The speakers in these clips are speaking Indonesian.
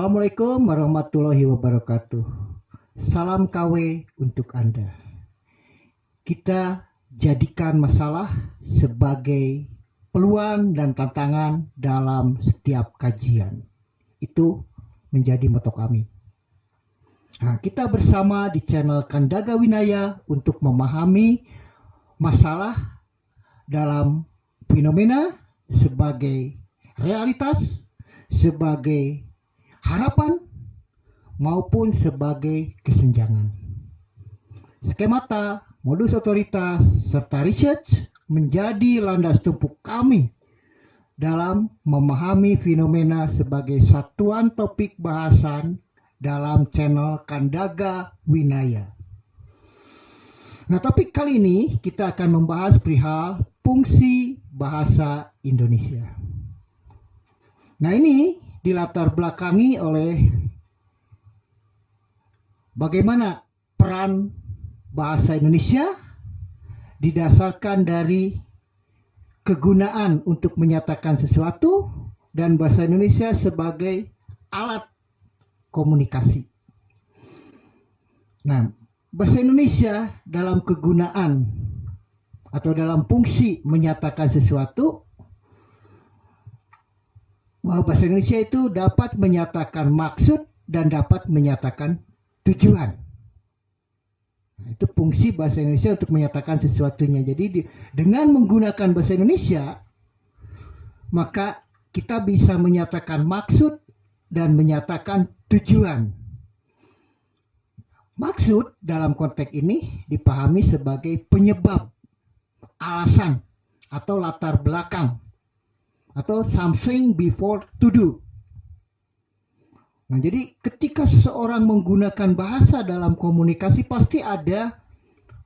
Assalamualaikum warahmatullahi wabarakatuh. Salam KW untuk Anda. Kita jadikan masalah sebagai peluang dan tantangan dalam setiap kajian. Itu menjadi moto kami. Nah, kita bersama di channel Kandaga Winaya untuk memahami masalah dalam fenomena sebagai realitas, sebagai harapan, maupun sebagai kesenjangan. Skemata, modus otoritas, serta research menjadi landas tumpuk kami dalam memahami fenomena sebagai satuan topik bahasan dalam channel Kandaga Winaya. Nah, topik kali ini kita akan membahas perihal fungsi bahasa Indonesia. Nah, ini dilatar belakangi oleh bagaimana peran bahasa Indonesia didasarkan dari kegunaan untuk menyatakan sesuatu dan bahasa Indonesia sebagai alat komunikasi. Nah, bahasa Indonesia dalam kegunaan atau dalam fungsi menyatakan sesuatu, bahwa bahasa Indonesia itu dapat menyatakan maksud dan dapat menyatakan tujuan. Nah, itu fungsi bahasa Indonesia untuk menyatakan sesuatunya. Jadi dengan menggunakan bahasa Indonesia, maka kita bisa menyatakan maksud dan menyatakan tujuan. Maksud dalam konteks ini dipahami sebagai penyebab, alasan, atau latar belakang, atau something before to do. Nah, jadi ketika seseorang menggunakan bahasa dalam komunikasi pasti ada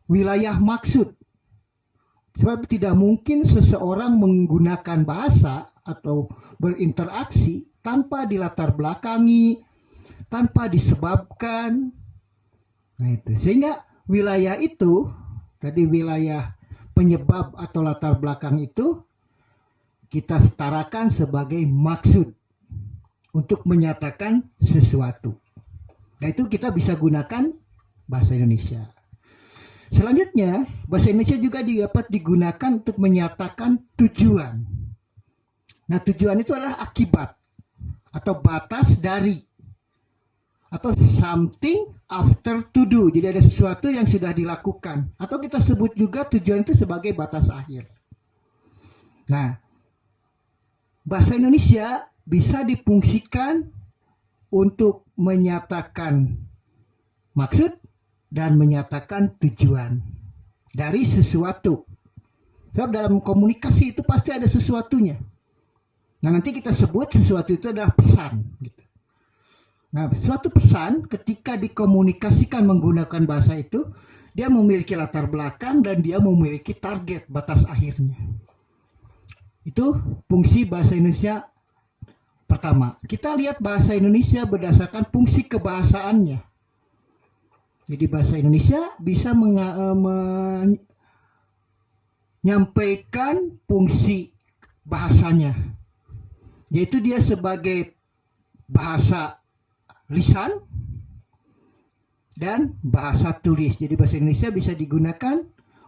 wilayah maksud. Sebab tidak mungkin seseorang menggunakan bahasa atau berinteraksi tanpa dilatar belakangi, tanpa disebabkan. Nah, itu sehingga wilayah itu, tadi wilayah penyebab atau latar belakang itu kita setarakan sebagai maksud untuk menyatakan sesuatu. Nah, itu kita bisa gunakan bahasa Indonesia. Selanjutnya, bahasa Indonesia juga dapat digunakan untuk menyatakan tujuan. Nah, tujuan itu adalah akibat atau batas dari, atau something after to do. Jadi ada sesuatu yang sudah dilakukan, atau kita sebut juga tujuan itu sebagai batas akhir. Nah, bahasa Indonesia bisa difungsikan untuk menyatakan maksud dan menyatakan tujuan dari sesuatu. Sebab dalam komunikasi itu pasti ada sesuatunya. Nah, nanti kita sebut sesuatu itu adalah pesan. Nah, suatu pesan ketika dikomunikasikan menggunakan bahasa itu, dia memiliki latar belakang dan dia memiliki target, batas akhirnya. Itu fungsi bahasa Indonesia pertama. Kita lihat bahasa Indonesia berdasarkan fungsi kebahasaannya. Jadi bahasa Indonesia bisa menyampaikan fungsi bahasanya, yaitu dia sebagai bahasa lisan dan bahasa tulis. Jadi bahasa Indonesia bisa digunakan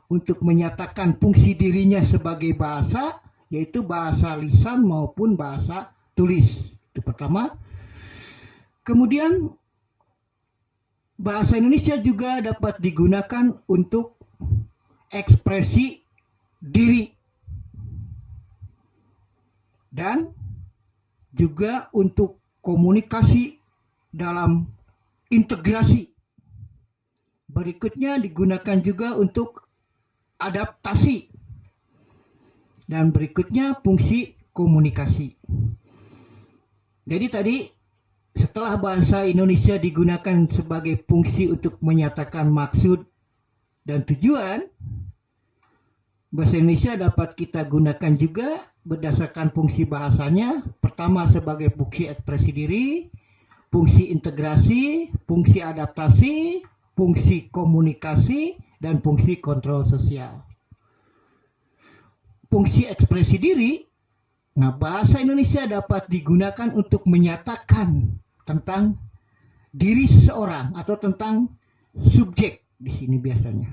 untuk menyatakan fungsi dirinya sebagai bahasa, yaitu bahasa lisan maupun bahasa tulis. Itu pertama. Kemudian bahasa Indonesia juga dapat digunakan untuk ekspresi diri dan juga untuk komunikasi dalam integrasi. Berikutnya digunakan juga untuk adaptasi. Dan berikutnya fungsi komunikasi. Jadi tadi setelah bahasa Indonesia digunakan sebagai fungsi untuk menyatakan maksud dan tujuan, bahasa Indonesia dapat kita gunakan juga berdasarkan fungsi bahasanya. Pertama sebagai fungsi ekspresi diri, fungsi integrasi, fungsi adaptasi, fungsi komunikasi, dan fungsi kontrol sosial. Fungsi ekspresi diri, nah bahasa Indonesia dapat digunakan untuk menyatakan tentang diri seseorang atau tentang subjek di sini biasanya.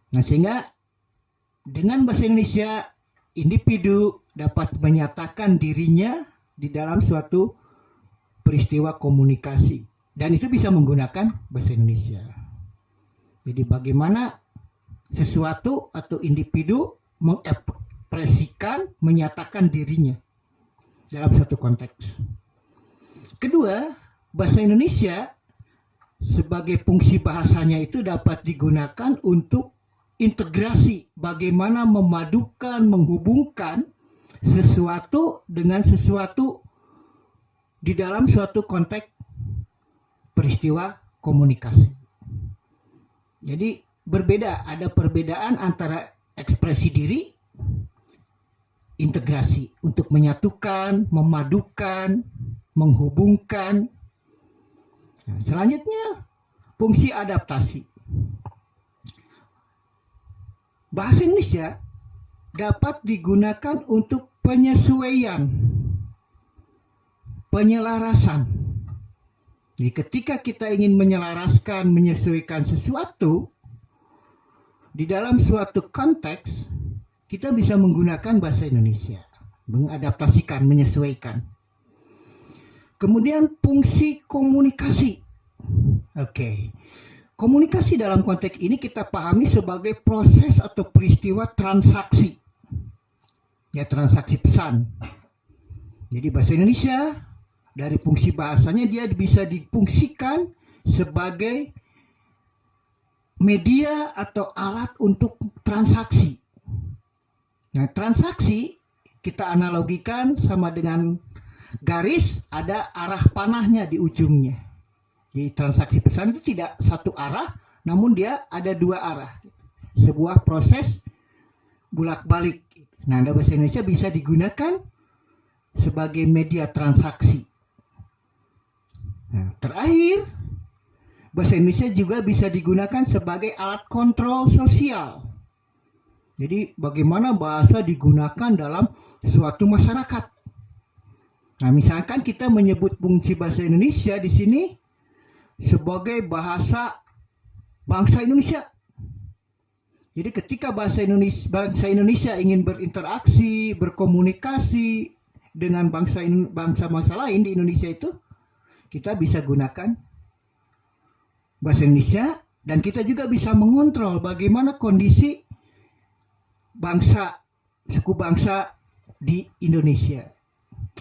Nah, sehingga dengan bahasa Indonesia individu dapat menyatakan dirinya di dalam suatu peristiwa komunikasi, dan itu bisa menggunakan bahasa Indonesia. Jadi bagaimana sesuatu atau individu mengekspresikan, menyatakan dirinya dalam suatu konteks. Kedua, bahasa Indonesia sebagai fungsi bahasanya itu dapat digunakan untuk integrasi, bagaimana memadukan, menghubungkan sesuatu dengan sesuatu di dalam suatu konteks peristiwa komunikasi. Jadi berbeda, ada perbedaan antara ekspresi diri, integrasi untuk menyatukan, memadukan, menghubungkan. Nah, selanjutnya fungsi adaptasi. Bahasa Indonesia dapat digunakan untuk penyesuaian, penyelarasan. Jadi ketika kita ingin menyelaraskan, menyesuaikan sesuatu di dalam suatu konteks, kita bisa menggunakan bahasa Indonesia, mengadaptasikan, menyesuaikan. Kemudian fungsi komunikasi. Oke. Komunikasi dalam konteks ini kita pahami sebagai proses atau peristiwa transaksi. Ya, transaksi pesan. Jadi bahasa Indonesia dari fungsi bahasanya dia bisa difungsikan sebagai media atau alat untuk transaksi. Nah, transaksi kita analogikan sama dengan garis, ada arah panahnya di ujungnya. Jadi transaksi pesan itu tidak satu arah, namun dia ada dua arah. Sebuah proses bolak-balik. Nah, bahasa Indonesia bisa digunakan sebagai media transaksi. Nah, terakhir, bahasa Indonesia juga bisa digunakan sebagai alat kontrol sosial. Jadi bagaimana bahasa digunakan dalam suatu masyarakat. Nah, misalkan kita menyebut fungsi bahasa Indonesia di sini sebagai bahasa bangsa Indonesia. Jadi ketika bangsa Indonesia ingin berinteraksi, berkomunikasi dengan bangsa-bangsa lain di Indonesia itu, kita bisa gunakan bahasa Indonesia, dan kita juga bisa mengontrol bagaimana kondisi bangsa, suku bangsa di Indonesia.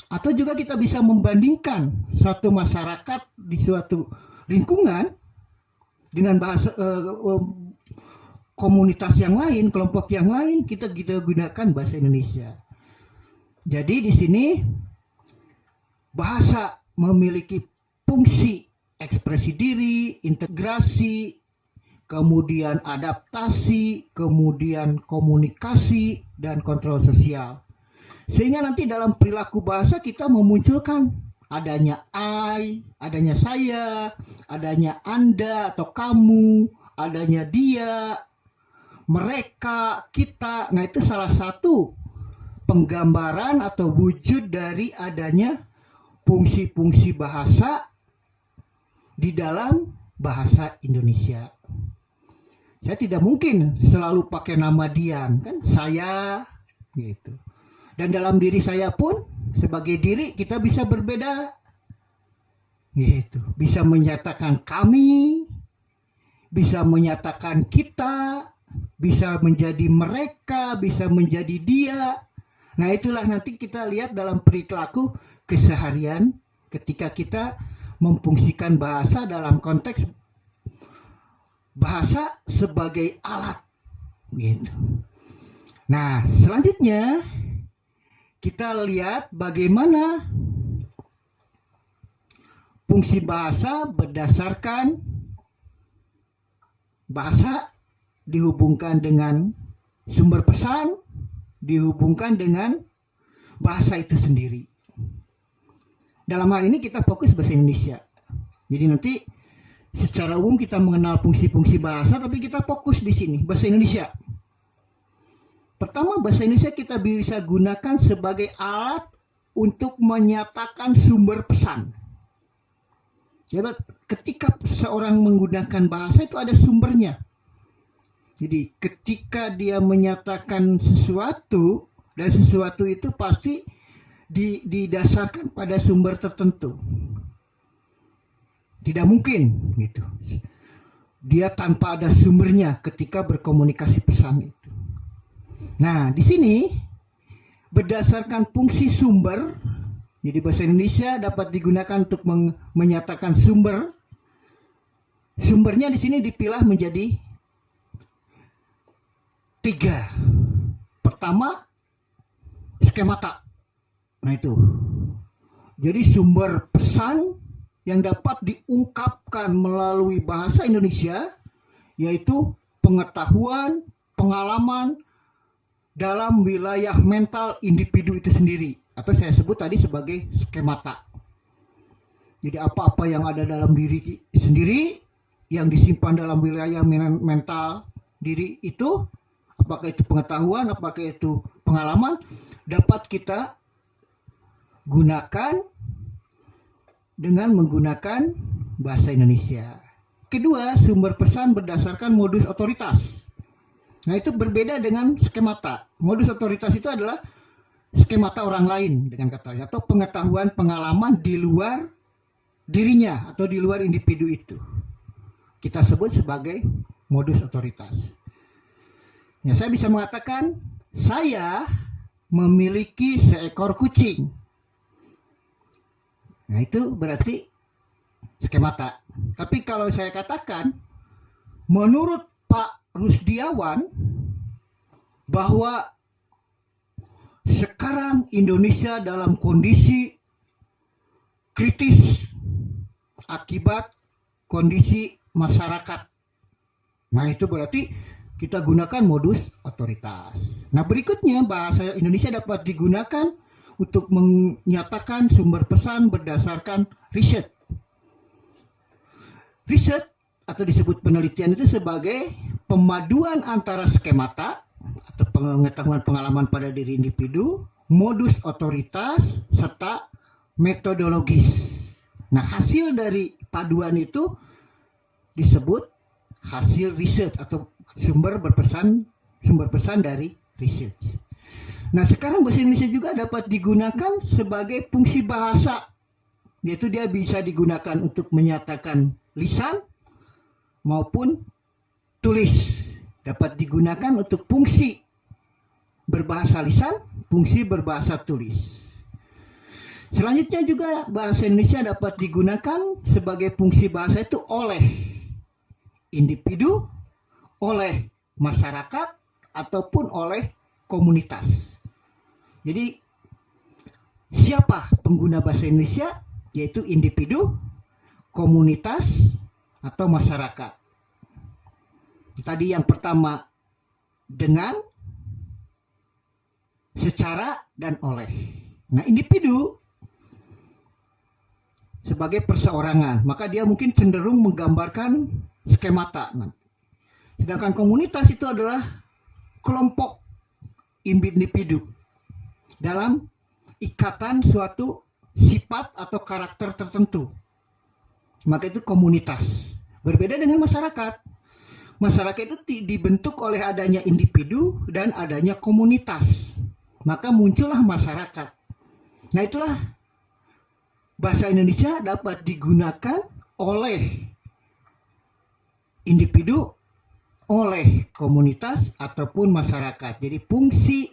Atau juga kita bisa membandingkan suatu masyarakat di suatu lingkungan dengan bahasa komunitas yang lain, kelompok yang lain, kita gunakan bahasa Indonesia. Jadi di sini bahasa memiliki fungsi ekspresi diri, integrasi, kemudian adaptasi, kemudian komunikasi, dan kontrol sosial. Sehingga nanti dalam perilaku bahasa kita memunculkan adanya I, adanya saya, adanya Anda atau kamu, adanya dia, mereka, kita. Nah, itu salah satu penggambaran atau wujud dari adanya fungsi-fungsi bahasa di dalam bahasa Indonesia. Saya tidak mungkin selalu pakai nama Dian, kan? Saya, gitu. Dan dalam diri saya pun, sebagai diri kita bisa berbeda, gitu. Bisa menyatakan kami, bisa menyatakan kita, bisa menjadi mereka, bisa menjadi dia. Nah, itulah nanti kita lihat dalam perilaku keseharian ketika kita memfungsikan bahasa dalam konteks bahasa sebagai alat, gitu. Nah, selanjutnya kita lihat bagaimana fungsi bahasa berdasarkan bahasa dihubungkan dengan sumber pesan, dihubungkan dengan bahasa itu sendiri. Dalam hal ini kita fokus bahasa Indonesia. Jadi nanti secara umum kita mengenal fungsi-fungsi bahasa, tapi kita fokus di sini, bahasa Indonesia. Pertama, bahasa Indonesia kita bisa gunakan sebagai alat untuk menyatakan sumber pesan. Jadi ketika seseorang menggunakan bahasa itu ada sumbernya. Jadi ketika dia menyatakan sesuatu, dan sesuatu itu pasti didasarkan pada sumber tertentu. Tidak mungkin gitu. Dia tanpa ada sumbernya ketika berkomunikasi pesan itu. Nah, di sini berdasarkan fungsi sumber, jadi bahasa Indonesia dapat digunakan untuk menyatakan sumber. Sumbernya di sini dipilah menjadi 3. Pertama, skemata. Nah itu. Jadi sumber pesan yang dapat diungkapkan melalui bahasa Indonesia, yaitu pengetahuan, pengalaman dalam wilayah mental individu itu sendiri, atau saya sebut tadi sebagai skemata. Jadi apa-apa yang ada dalam diri sendiri, yang disimpan dalam wilayah mental diri itu, apakah itu pengetahuan, apakah itu pengalaman, dapat kita gunakan dengan menggunakan bahasa Indonesia. Kedua, sumber pesan berdasarkan modus otoritas. Nah, itu berbeda dengan skemata. Modus otoritas itu adalah skemata orang lain dengan katanya, atau pengetahuan pengalaman di luar dirinya atau di luar individu itu. Kita sebut sebagai modus otoritas. Ya, saya bisa mengatakan saya memiliki seekor kucing. Nah, itu berarti skemata. Tapi kalau saya katakan, menurut Pak Rusdiawan, bahwa sekarang Indonesia dalam kondisi kritis akibat kondisi masyarakat. Nah, itu berarti kita gunakan modus otoritas. Nah, berikutnya bahasa Indonesia dapat digunakan untuk menyatakan sumber pesan berdasarkan riset. Riset atau disebut penelitian itu sebagai pemaduan antara skemata atau pengetahuan pengalaman pada diri individu, modus otoritas, serta metodologis. Nah, hasil dari paduan itu disebut hasil riset atau sumber pesan dari riset. Nah, sekarang bahasa Indonesia juga dapat digunakan sebagai fungsi bahasa, yaitu dia bisa digunakan untuk menyatakan lisan maupun tulis. Dapat digunakan untuk fungsi berbahasa lisan, fungsi berbahasa tulis. Selanjutnya juga bahasa Indonesia dapat digunakan sebagai fungsi bahasa itu oleh individu, oleh masyarakat, ataupun oleh komunitas. Jadi siapa pengguna bahasa Indonesia? Yaitu individu, komunitas, atau masyarakat. Tadi yang pertama dengan, secara, dan oleh. Nah, individu sebagai perseorangan, maka dia mungkin cenderung menggambarkan skemata. Sedangkan komunitas itu adalah kelompok individu dalam ikatan suatu sifat atau karakter tertentu. Maka itu komunitas. Berbeda dengan masyarakat. Masyarakat itu dibentuk oleh adanya individu dan adanya komunitas. Maka muncullah masyarakat. Nah, itulah bahasa Indonesia dapat digunakan oleh individu, oleh komunitas, ataupun masyarakat. Jadi fungsi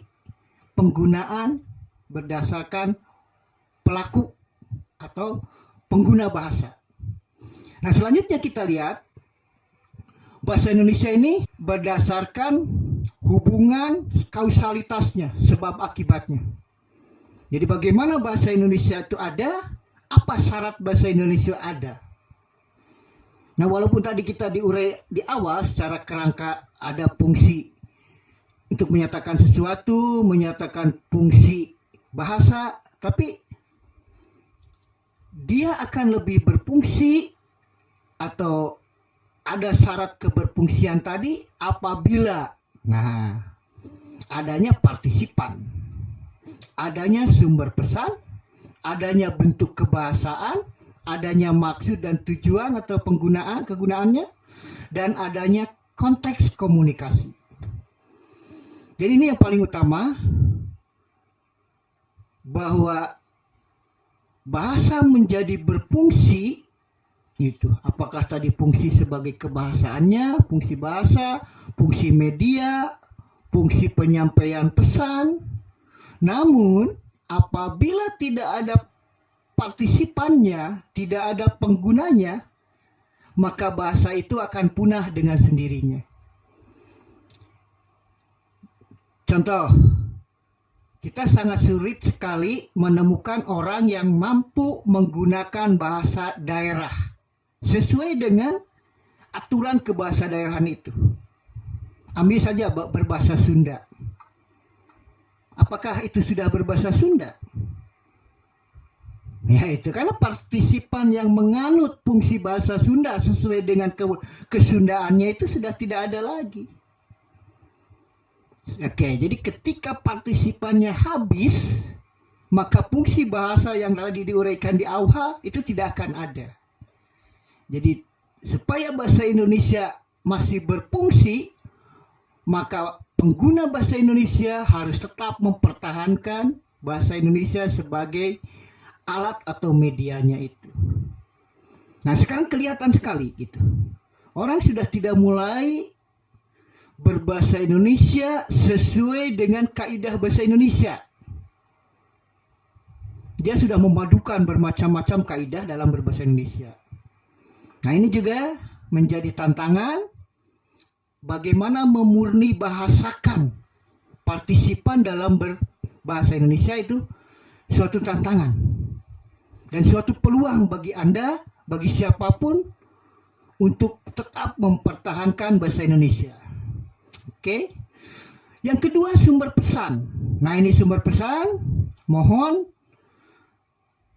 penggunaan berdasarkan pelaku atau pengguna bahasa. Nah, selanjutnya kita lihat bahasa Indonesia ini berdasarkan hubungan kausalitasnya, sebab akibatnya. Jadi bagaimana bahasa Indonesia itu ada, apa syarat bahasa Indonesia ada. Nah, walaupun tadi kita diurai di awal secara kerangka ada fungsi untuk menyatakan sesuatu, menyatakan fungsi bahasa, tapi dia akan lebih berfungsi atau ada syarat keberfungsian tadi apabila adanya partisipan, adanya sumber pesan, adanya bentuk kebahasaan, adanya maksud dan tujuan atau kegunaannya, dan adanya konteks komunikasi. Jadi ini yang paling utama, bahwa bahasa menjadi berfungsi itu. Apakah tadi fungsi sebagai kebahasaannya, fungsi bahasa, fungsi media, fungsi penyampaian pesan. Namun apabila tidak ada partisipannya, tidak ada penggunanya, maka bahasa itu akan punah dengan sendirinya. Contoh, kita sangat sulit sekali menemukan orang yang mampu menggunakan bahasa daerah sesuai dengan aturan kebahasa daerahan itu. Ambil saja berbahasa Sunda. Apakah itu sudah berbahasa Sunda? Ya itu, karena partisipan yang menganut fungsi bahasa Sunda sesuai dengan kesundaannya itu sudah tidak ada lagi. Oke, jadi ketika partisipannya habis, maka fungsi bahasa yang tadi diuraikan di AUHA itu tidak akan ada. Jadi supaya bahasa Indonesia masih berfungsi, maka pengguna bahasa Indonesia harus tetap mempertahankan bahasa Indonesia sebagai alat atau medianya itu. Nah sekarang kelihatan sekali gitu. Orang sudah tidak mulai berbahasa Indonesia sesuai dengan kaidah bahasa Indonesia. Dia sudah memadukan bermacam-macam kaidah dalam berbahasa Indonesia. Nah ini juga menjadi tantangan bagaimana memurni bahasakan partisipan dalam berbahasa Indonesia, itu suatu tantangan dan suatu peluang bagi Anda, bagi siapapun, untuk tetap mempertahankan bahasa Indonesia. Oke. Yang kedua, sumber pesan. Nah, ini sumber pesan mohon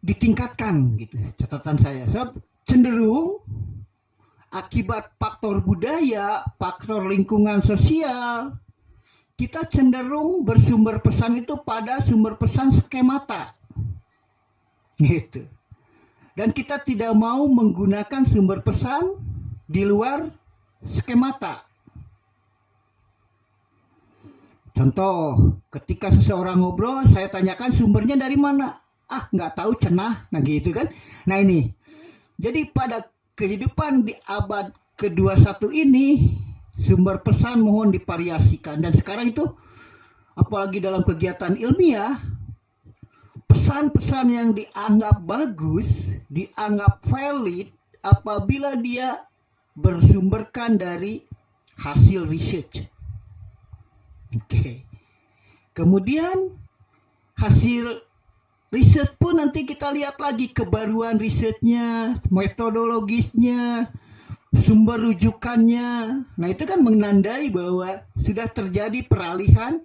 ditingkatkan gitu. Catatan saya. Sebab cenderung akibat faktor budaya, faktor lingkungan sosial, kita cenderung bersumber pesan itu pada sumber pesan skemata. Gitu. Dan kita tidak mau menggunakan sumber pesan di luar skemata. Contoh, ketika seseorang ngobrol, saya tanyakan sumbernya dari mana? Ah, nggak tahu, cenah. Nah gitu kan. Nah ini. Jadi pada kehidupan di abad ke-21 ini, sumber pesan mohon divariasikan. Dan sekarang itu, apalagi dalam kegiatan ilmiah, pesan-pesan yang dianggap bagus, dianggap valid, apabila dia bersumberkan dari hasil research. Oke. Kemudian hasil riset pun nanti kita lihat lagi kebaruan risetnya, metodologisnya, sumber rujukannya. Nah itu kan menandai bahwa sudah terjadi peralihan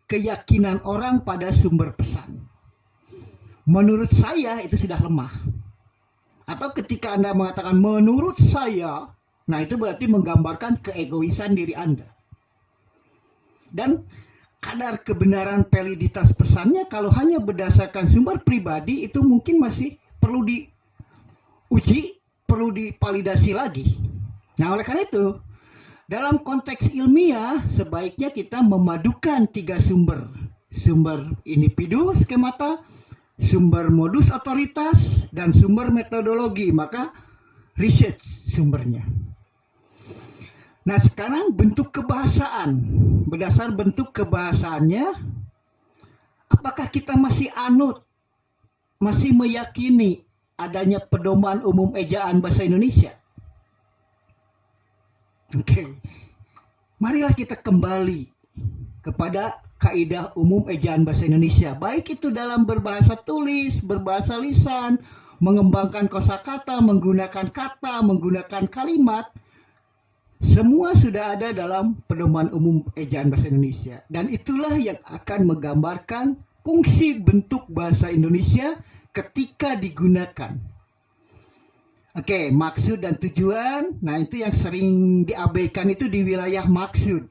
keyakinan orang pada sumber pesan. Menurut saya itu sudah lemah. Atau ketika Anda mengatakan menurut saya, nah itu berarti menggambarkan keegoisan diri Anda. Dan kadar kebenaran validitas pesannya kalau hanya berdasarkan sumber pribadi itu mungkin masih perlu diuji, perlu divalidasi lagi. Nah oleh karena itu, dalam konteks ilmiah sebaiknya kita memadukan tiga sumber. Sumber individu skemata, sumber modus otoritas, dan sumber metodologi. Maka riset sumbernya. Nah sekarang bentuk kebahasaan. Berdasar bentuk kebahasaannya, apakah kita masih masih meyakini adanya pedoman umum ejaan bahasa Indonesia? Oke. Marilah kita kembali kepada kaidah umum ejaan bahasa Indonesia. Baik itu dalam berbahasa tulis, berbahasa lisan, mengembangkan kosakata, menggunakan kata, menggunakan kalimat. Semua sudah ada dalam pedoman umum ejaan bahasa Indonesia. Dan itulah yang akan menggambarkan fungsi bentuk bahasa Indonesia ketika digunakan. Oke, maksud dan tujuan. Nah itu yang sering diabaikan itu di wilayah maksud.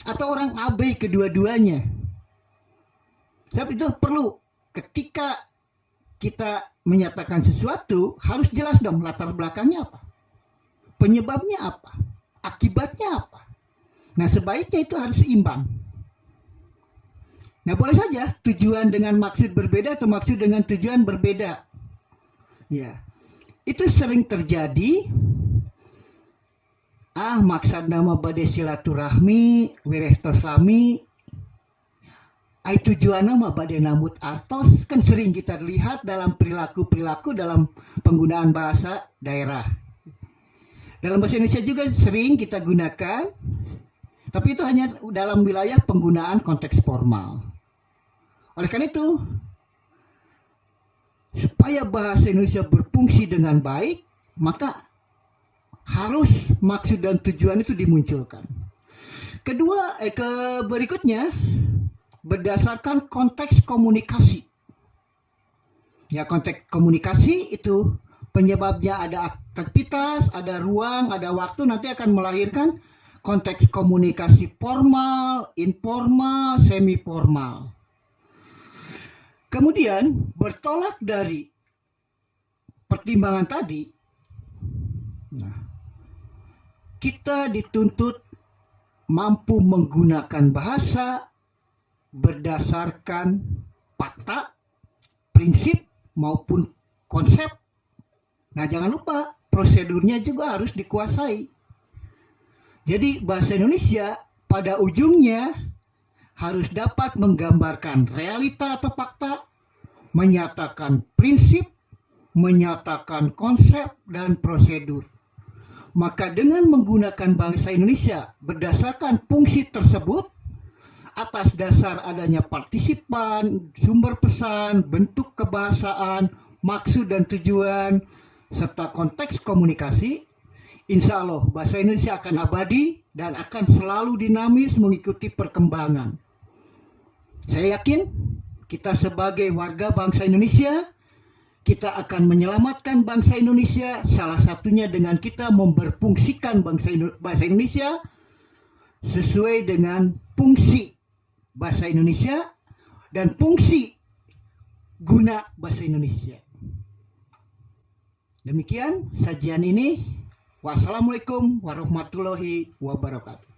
Atau orang abai kedua-duanya. Sebab itu perlu ketika kita menyatakan sesuatu, harus jelas dong latar belakangnya apa, penyebabnya apa, akibatnya apa. Nah, sebaiknya itu harus seimbang. Nah, boleh saja tujuan dengan maksud berbeda atau maksud dengan tujuan berbeda. Ya, itu sering terjadi. Maksud nama bade silaturahmi, wirehtos lami, tujuan nama bade namut artos, kan sering kita lihat dalam perilaku-perilaku dalam penggunaan bahasa daerah. Dalam bahasa Indonesia juga sering kita gunakan, tapi itu hanya dalam wilayah penggunaan konteks formal. Oleh karena itu, supaya bahasa Indonesia berfungsi dengan baik, maka harus maksud dan tujuan itu dimunculkan. Berikutnya, berdasarkan konteks komunikasi. Ya, konteks komunikasi itu penyebabnya ada aktivitas, ada ruang, ada waktu, nanti akan melahirkan konteks komunikasi formal, informal, semi formal. Kemudian bertolak dari pertimbangan tadi, kita dituntut mampu menggunakan bahasa berdasarkan fakta, prinsip, maupun konsep. Nah, jangan lupa prosedurnya juga harus dikuasai. Jadi bahasa Indonesia pada ujungnya harus dapat menggambarkan realita atau fakta, menyatakan prinsip, menyatakan konsep dan prosedur. Maka dengan menggunakan bahasa Indonesia berdasarkan fungsi tersebut, atas dasar adanya partisipan, sumber pesan, bentuk kebahasaan, maksud dan tujuan, serta konteks komunikasi, insya Allah bahasa Indonesia akan abadi dan akan selalu dinamis mengikuti perkembangan. Saya yakin kita sebagai warga bangsa Indonesia, kita akan menyelamatkan bangsa Indonesia, salah satunya dengan kita memberfungsikan bahasa Indonesia sesuai dengan fungsi bahasa Indonesia dan fungsi guna bahasa Indonesia. Demikian sajian ini. Wassalamualaikum warahmatullahi wabarakatuh.